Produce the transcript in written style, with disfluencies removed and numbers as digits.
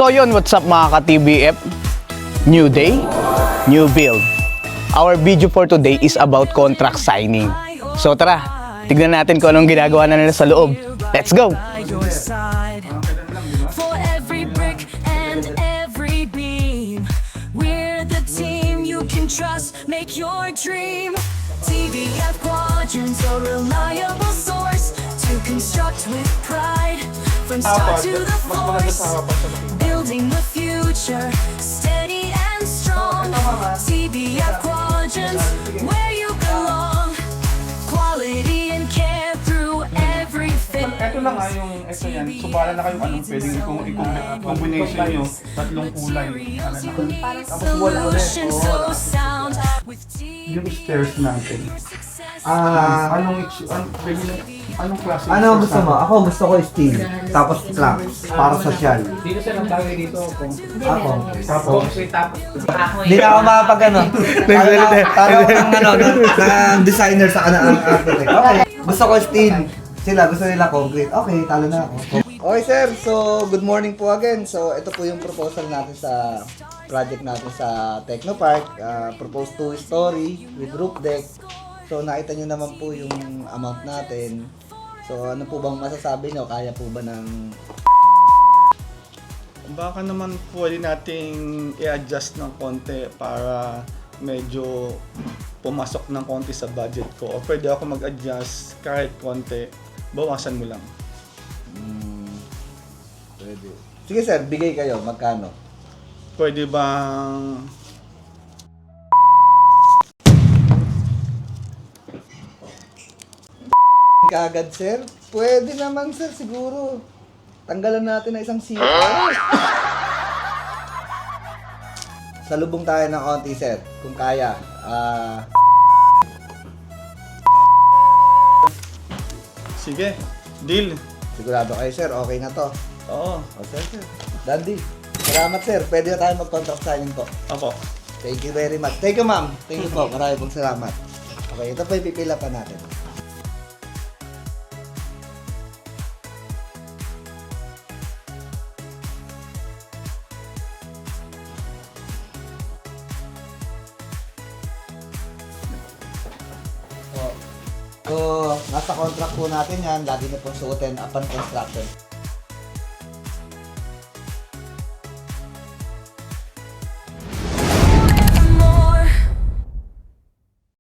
So yun, what's up mga ka-TBF? New day, new build. Our video for today is about contract signing. So tara, tignan natin kung anong ginagawa na nila sa loob. Let's go! For every brick and every beam, we're the team you can trust, make your dream. TBF Quadrants, a reliable source to construct with pride. From start to the force, building the future, steady and strong. TBF Quadrants, where you belong. Quality and care through every fit. Ito lang yung ito yan. So para na kayong pwedeng combination nyo, tatlong kulay. Tapos wala ulit. Solution so sound with Yung stairs natin. Anong klase? Ano gusto mo? Ako gusto ko steel, tapos clamps, para social. Dito siya nagtawag dito kung Ako. Tapos, Hindi na ako makapag ano. Parang ng designer sa kanang architect. Okay. Gusto ko steel. Sila gusto nila concrete. Okay, talo na ako. Okay sir, so good morning po again. So ito po yung proposal natin sa project natin sa Technopark. Proposed 2-story with roof deck. So nakita nyo naman po yung amount natin. So ano po bang masasabi nyo? Kaya po ba ng... baka naman pwede nating i-adjust ng konti para medyo pumasok ng konti sa budget ko. O pwede ako mag-adjust kahit konti. Bawasan mo lang. Pwede. Sige sir, bigay kayo. Magkano? Pwede bang... Kaagad sir? Pwede naman sir, siguro. Tanggalan natin na isang zero. Salubong tayo ng konti sir, kung kaya. Sige, deal. Sigurado kayo sir, okay na to. Oo, O sir. Dandy. Salamat sir, pwede na tayo mag-contract signing po. ako. Thank you very much. Thank you ma'am. Thank you po, marami pong salamat. Okay, ito po yung pipila pa natin. So, nasa contract po natin yan, lagi na pong suotin upon construction.